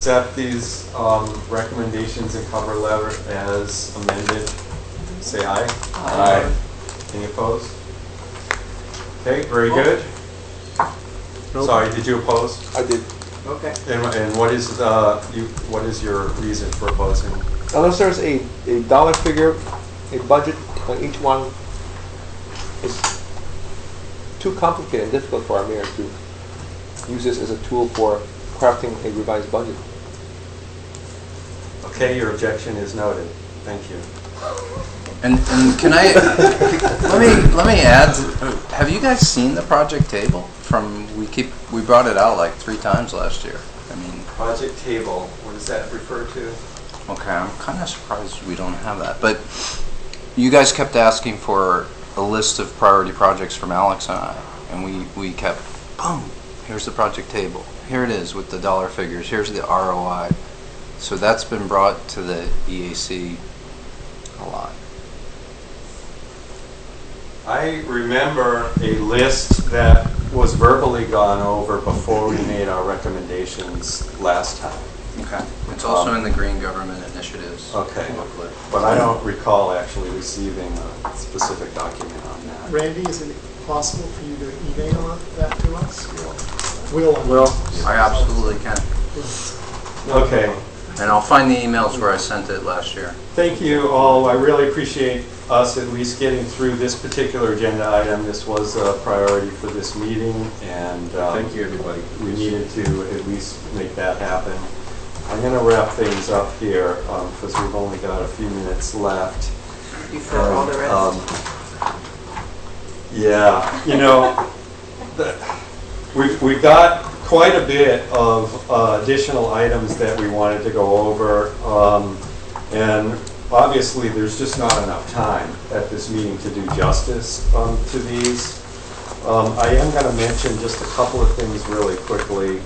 accept these recommendations and cover letter as amended, say aye. Aye. Any opposed? Okay, very good. Nope. Sorry, did you oppose? I did. Okay. And what is what is your reason for opposing? Unless there's a dollar figure, a budget on each one, it's too complicated and difficult for our mayor to use this as a tool for crafting a revised budget. Okay, your objection is noted. Thank you. And can I let me add? Have you guys seen the project table? We brought it out like 3 times last year. I mean, Project table. What does that refer to? okay, I'm kind of surprised we don't have that. But you guys kept asking for a list of priority projects from Alex and I, and we kept, boom, here's the project table. Here it is with the dollar figures. Here's the ROI. So that's been brought to the EAC a lot. I remember a list that was verbally gone over before we made our recommendations last time. Okay. It's also in the Green Government Initiatives Okay. booklet. But I don't recall actually receiving a specific document on that. Randy, is it possible for you to email that to us? Will. I absolutely can. Okay. And I'll find the emails where I sent it last year. Thank you all. I really appreciate us at least getting through this particular agenda item. This was a priority for this meeting, and Thank you, everybody. we needed to at least make that happen. I'm going to wrap things up here because we've only got a few minutes left. Before all the rest. Yeah, you know, we've got quite a bit of additional items that we wanted to go over, and obviously there's just not enough time at this meeting to do justice to these. I am going to mention just a couple of things really quickly.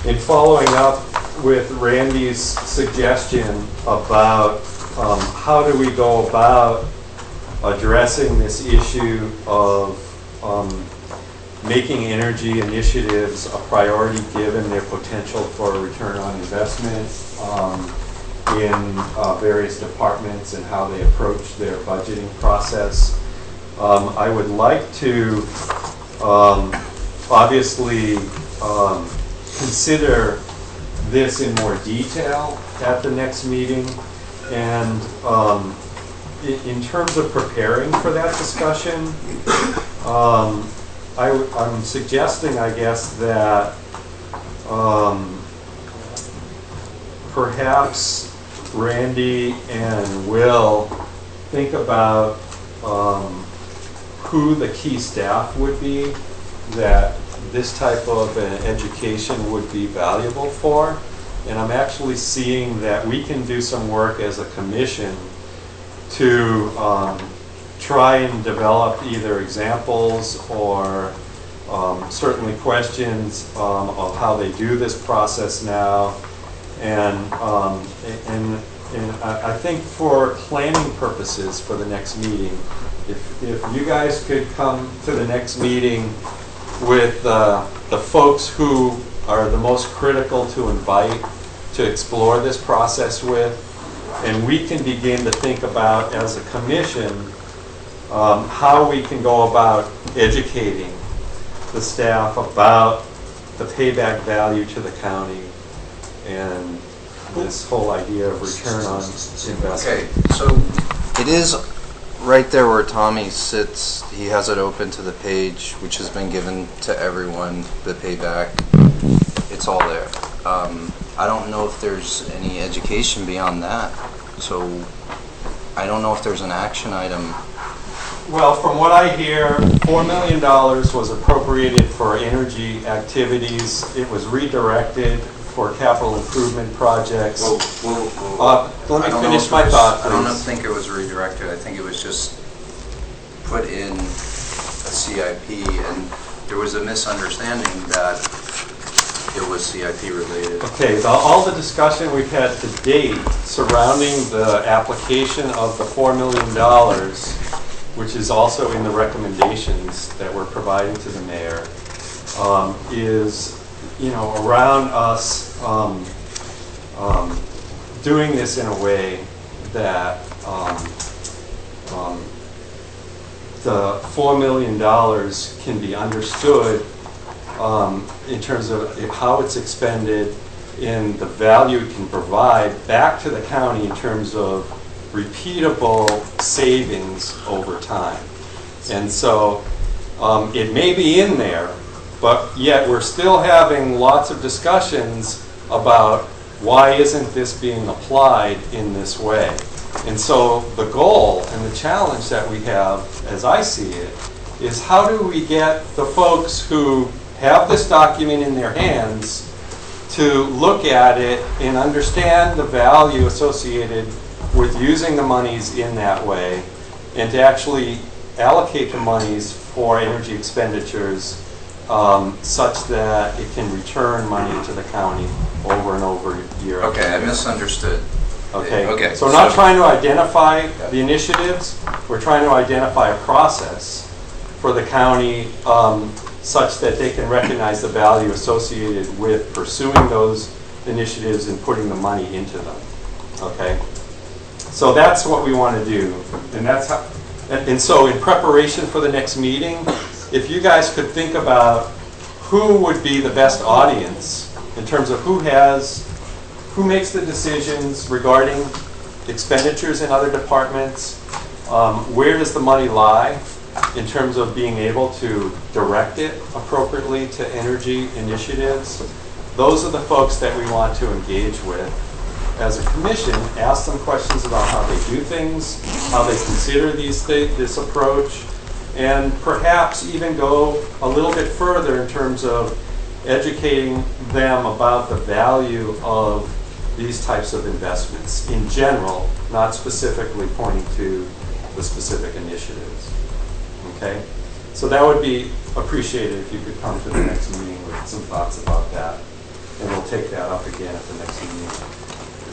In following up with Randy's suggestion about how do we go about addressing this issue of making energy initiatives a priority given their potential for a return on investment in various departments and how they approach their budgeting process. I would like to obviously consider this in more detail at the next meeting, and in terms of preparing for that discussion, I'm suggesting, I guess, that perhaps Randy and Will think about who the key staff would be that this type of an education would be valuable for. And I'm actually seeing that we can do some work as a commission to try and develop either examples or certainly questions of how they do this process now. And I think for planning purposes for the next meeting, if you guys could come to the next meeting with the folks who are the most critical to invite to explore this process with, and we can begin to think about as a commission how we can go about educating the staff about the payback value to the county and this whole idea of return on investment. Okay, so it is right there where Tommy sits. He has it open to the page, which has been given to everyone, the payback. It's all there. I don't know if there's any education beyond that. So I don't know if there's an action item. Well, from what I hear, $4 million was appropriated for energy activities. It was redirected for capital improvement projects. Let me finish my thought, please. I don't think it was redirected. I think it was just put in a CIP, and there was a misunderstanding that it was CIP related. Okay, all the discussion we've had to date surrounding the application of the $4 million, which is also in the recommendations that we're providing to the mayor, is around us doing this in a way that the $4 million can be understood in terms of how it's expended, in the value it can provide back to the county in terms of repeatable savings over time. And so it may be in there, but yet we're still having lots of discussions about why isn't this being applied in this way. And so the goal and the challenge that we have, as I see it, is how do we get the folks who have this document in their hands to look at it and understand the value associated with using the monies in that way, and to actually allocate the monies for energy expenditures such that it can return money to the county over and over year after Okay, I year. misunderstood. Okay. Okay. So we're not trying to identify the initiatives. We're trying to identify a process for the county such that they can recognize the value associated with pursuing those initiatives and putting the money into them. Okay. So that's what we want to do, and that's how. And so in preparation for the next meeting, if you guys could think about who would be the best audience in terms of who makes the decisions regarding expenditures in other departments, where does the money lie in terms of being able to direct it appropriately to energy initiatives. Those are the folks that we want to engage with as a commission, ask them questions about how they do things, how they consider this approach, and perhaps even go a little bit further in terms of educating them about the value of these types of investments in general, not specifically pointing to the specific initiatives. Okay? So that would be appreciated if you could come to the next meeting with some thoughts about that, and we'll take that up again at the next meeting.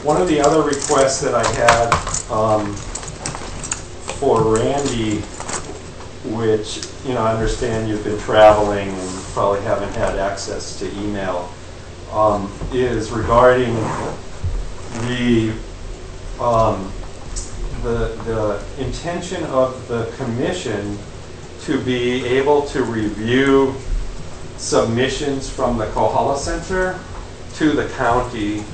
One of the other requests that I had for Randy, which, you know, I understand you've been traveling and probably haven't had access to email, is regarding the intention of the commission to be able to review submissions from the Kohala Center to the county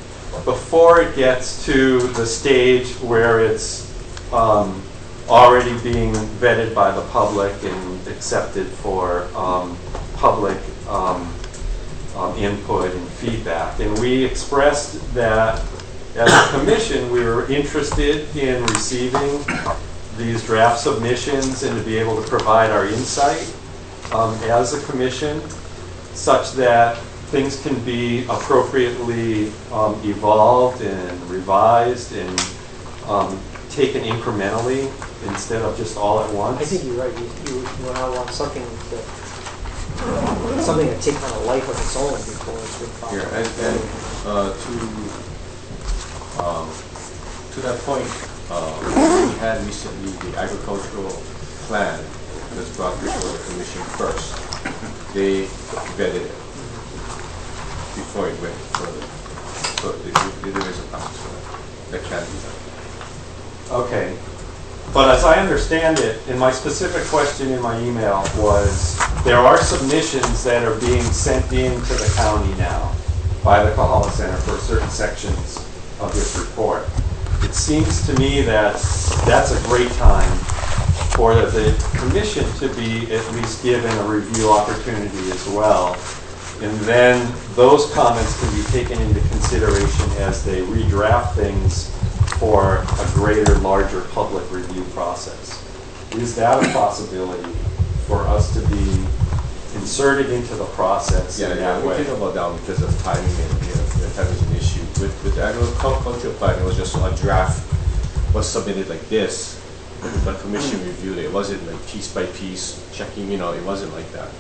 before it gets to the stage where it's already being vetted by the public and accepted for public input and feedback. And we expressed that as a commission we were interested in receiving these draft submissions and to be able to provide our insight as a commission such that things can be appropriately evolved and revised and taken incrementally instead of just all at once. I think you're right. You want something that takes on a life of its own before it's been followed. Yeah, and to that point, we had recently the agricultural plan was brought before the commission first. They vetted it before it went further. So there is a process for that can be done. Okay. But as I understand it, and my specific question in my email was, there are submissions that are being sent in to the county now by the Kohala Center for certain sections of this report. It seems to me that that's a great time for the commission to be at least given a review opportunity as well. And then those comments can be taken into consideration as they redraft things for a greater, larger public review process. Is that a possibility for us to be inserted into the process in that we way? think about that because of timing and time is an issue. With the agricultural plan, it was just a draft was submitted like this. The commission reviewed it. It wasn't like piece by piece checking, it wasn't like that.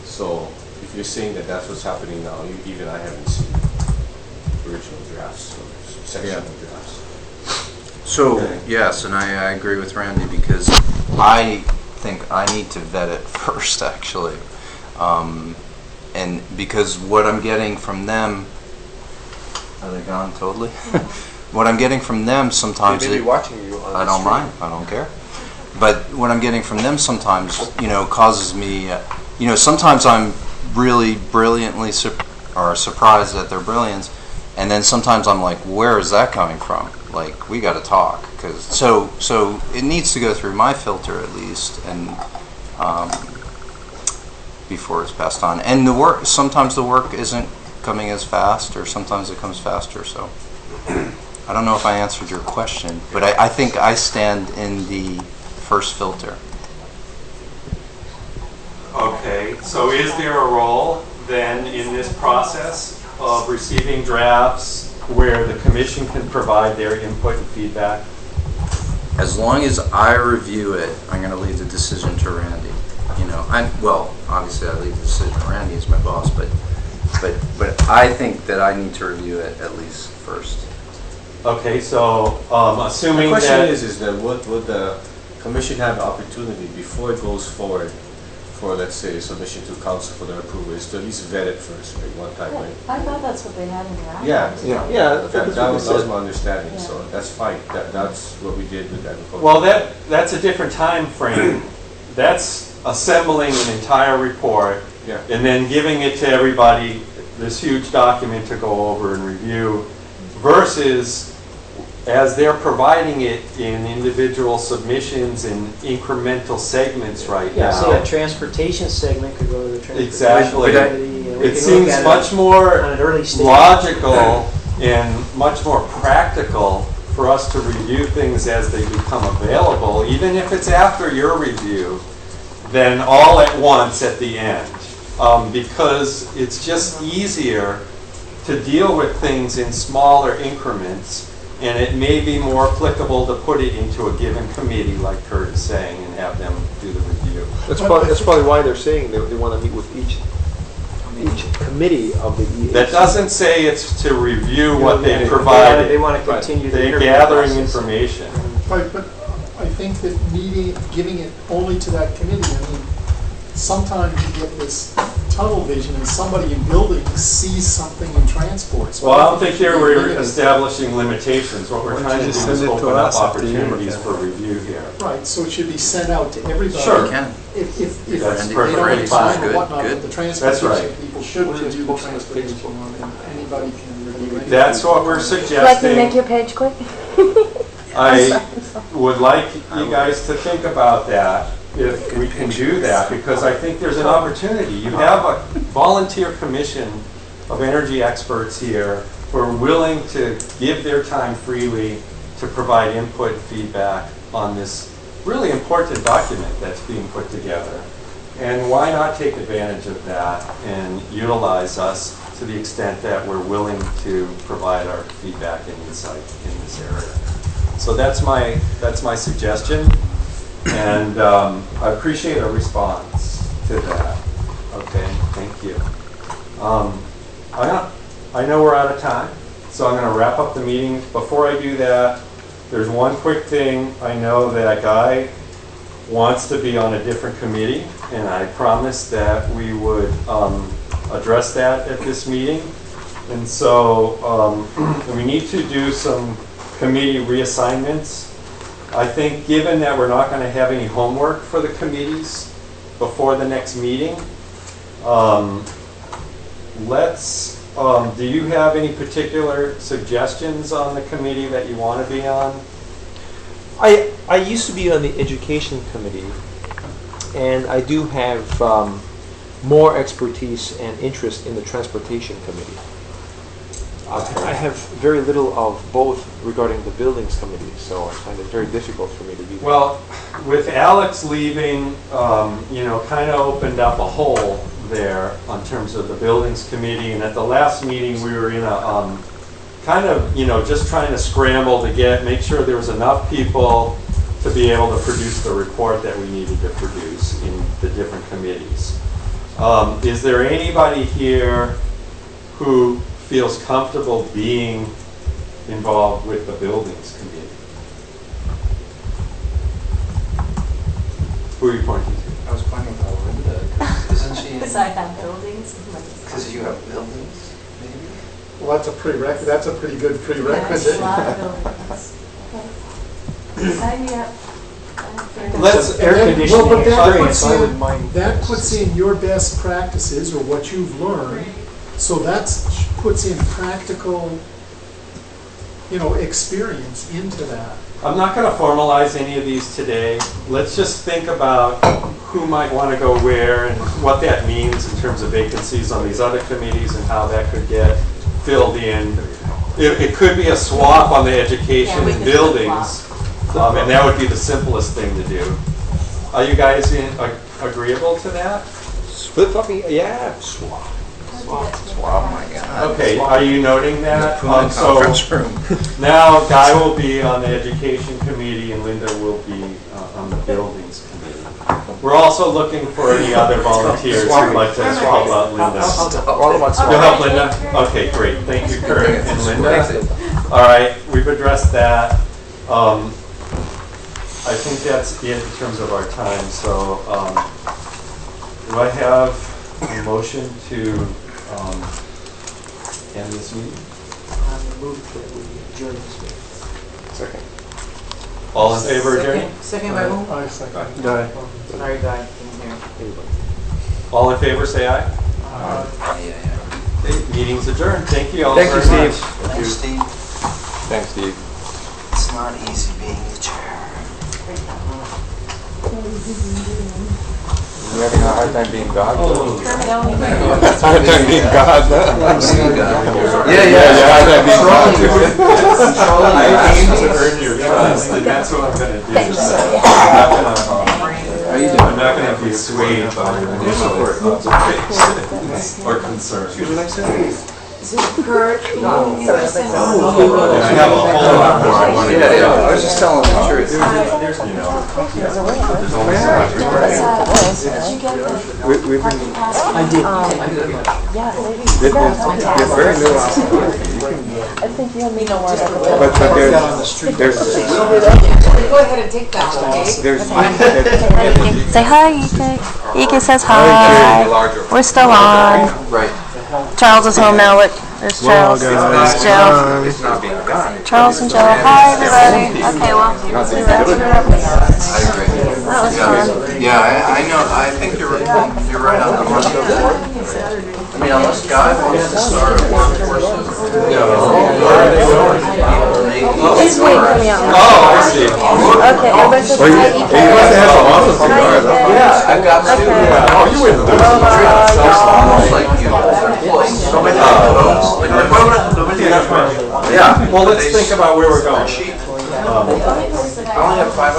So if you're saying that that's what's happening now, even I haven't seen original drafts or sectional drafts. So, Okay. yes, and I agree with Randy because I think I need to vet it first, actually. And because what I'm getting from them Are they gone totally? What I'm getting from them sometimes, They may be watching you on I the don't stream. mind, I don't care. But what I'm getting from them sometimes, causes me, sometimes I'm really brilliantly surprised at their brilliance, and then sometimes I'm like, where is that coming from? Like, we got to talk, so it needs to go through my filter at least, and before it's passed on. And sometimes the work isn't coming as fast, or sometimes it comes faster. So I don't know if I answered your question, but I think I stand in the first filter. Okay, so is there a role then in this process of receiving drafts where the commission can provide their input and feedback? As long as I review it, I'm going to leave the decision to Randy. Obviously I leave the decision to Randy as my boss, but I think that I need to review it at least first. Okay, so The assuming question that... is that would the commission have the opportunity before it goes forward for, let's say, submission to council for their approval, is to at least vet it first, right, one time, right? I thought that's what they had in their Yeah, Yeah, that was my understanding, Yeah. so that's fine. That's what we did with agriculture. Well, that's a different time frame. That's assembling an entire report Yeah. and then giving it to everybody, this huge document to go over and review, versus as they're providing it in individual submissions and incremental segments right Yeah, now. so a transportation segment could go to the transportation Exactly. committee. We It can seems look at much on more an early stage. logical and much more practical for us to review things as they become available, even if it's after your review, than all at once at the end. Because it's just easier to deal with things in smaller increments, and it may be more applicable to put it into a given committee, like Kurt is saying, and have them do the review. That's probably why they're saying they want to meet with each committee of the EAC. That doesn't say it's to review what they They provided. want to continue the They're interview gathering process. information. Right, but I think that giving it only to that committee, sometimes you get this tunnel vision and somebody in buildings sees something in transport. So Well, I don't think it here should be we're limited. establishing limitations. What we're Why don't trying to you do just is send it to open up us after you look opportunities at for review here. Right, so it should be sent out to everybody. Sure. You can. If That's they don't have perfectly time fine. or whatnot, Good, but the That's transportation right. people should What is review the posting on transportation Facebook? one, and anybody can review it. That's what we're Like to make suggesting. your page quick? I would like you guys to think about that, if we can do that, because I think there's an opportunity. You have a volunteer commission of energy experts here who are willing to give their time freely to provide input and feedback on this really important document that's being put together. And why not take advantage of that and utilize us to the extent that we're willing to provide our feedback and insight in this area? So that's my suggestion, and I appreciate a response to that. Okay, thank you. I know we're out of time, so I'm going to wrap up the meeting. Before I do that, there's one quick thing. I know that Guy wants to be on a different committee, and I promised that we would address that at this meeting. And so we need to do some committee reassignments. I think given that we're not going to have any homework for the committees before the next meeting, do you have any particular suggestions on the committee that you want to be on? I used to be on the education committee, and I do have more expertise and interest in the transportation committee. I have very little of both regarding the buildings committee, so I find it very difficult for me to be there. Well, with Alex leaving, kind of opened up a hole there in terms of the buildings committee. And at the last meeting, we were in a just trying to scramble to make sure there was enough people to be able to produce the report that we needed to produce in the different committees. Is there anybody here who feels comfortable being involved with the buildings committee? Who are you pointing to? I was pointing to Linda, isn't she? Because I have buildings. Because you have buildings, maybe? Well, that's a prerequisite, that's a pretty good prerequisite. Yeah, it's a lot of buildings. Okay. Sign me up. Let's, Air Well, conditioning but that experience, puts I in- wouldn't mind. That puts in your best practices or what you've learned, so that's, puts in practical, experience into that. I'm not gonna formalize any of these today. Let's just think about who might wanna go where and what that means in terms of vacancies on these other committees and how that could get filled in. It could be a swap on the education Yeah, we and could buildings, and that would be the simplest thing to do. Are you guys agreeable to that? Flip flopping, yeah. Swap, oh my God. Okay, are you noting that? So Conference room. now Guy will be on the education committee and Linda will be on the buildings committee. We're also looking for any other volunteers who'd like to help out Linda. All of us. You'll help Linda? Okay, great. Thank you, Kurt and Linda. All right, we've addressed that. I think that's it in terms of our time, so do I have a motion to end this meeting? Move that we adjourn this meeting. Second. All in favor of adjourning? Second by whom? I second. Sorry, guy, in here. All in favor, say aye. Yeah, yeah. Okay, meeting's adjourned. Thank you all Thank you, very much. Steve. Thanks, Steve. Thanks, Steve. It's not easy being the chair. You're having a hard time being God? Oh. Hard time being God, Yeah, yeah. hard time being God. I aim to earn your trust, and that's what I'm gonna do. I'm not gonna be swayed by your initial observations or concerns. Kurt, no. I have a whole lot more I want to Yeah, do. yeah, I was just telling the truth. You know, there's only so much we can do. Did you get the We've been, parking pass? I did. there's very little outside. I think you have me no more. But there's, Go ahead and take that one, okay? there's, Say hi, Ike. Ike says hi. We're still on. Right. Charles is home now. Look, there's Charles. There's Jill. it's not being God. Charles and Jill. Hi, everybody. Okay, well, we wrapped it up. I agree. That was fun. Yeah, I know, I think you're right on the money. I mean, unless Guy wants to start a workforce of, He's waiting for me out. Oh, I see. Okay, everybody says hi, Ike. have some awesome cigars. yeah, I've got two. Oh, you win the It's almost like you, so many photos. Yeah, well, let's think about where we're going. I only have 5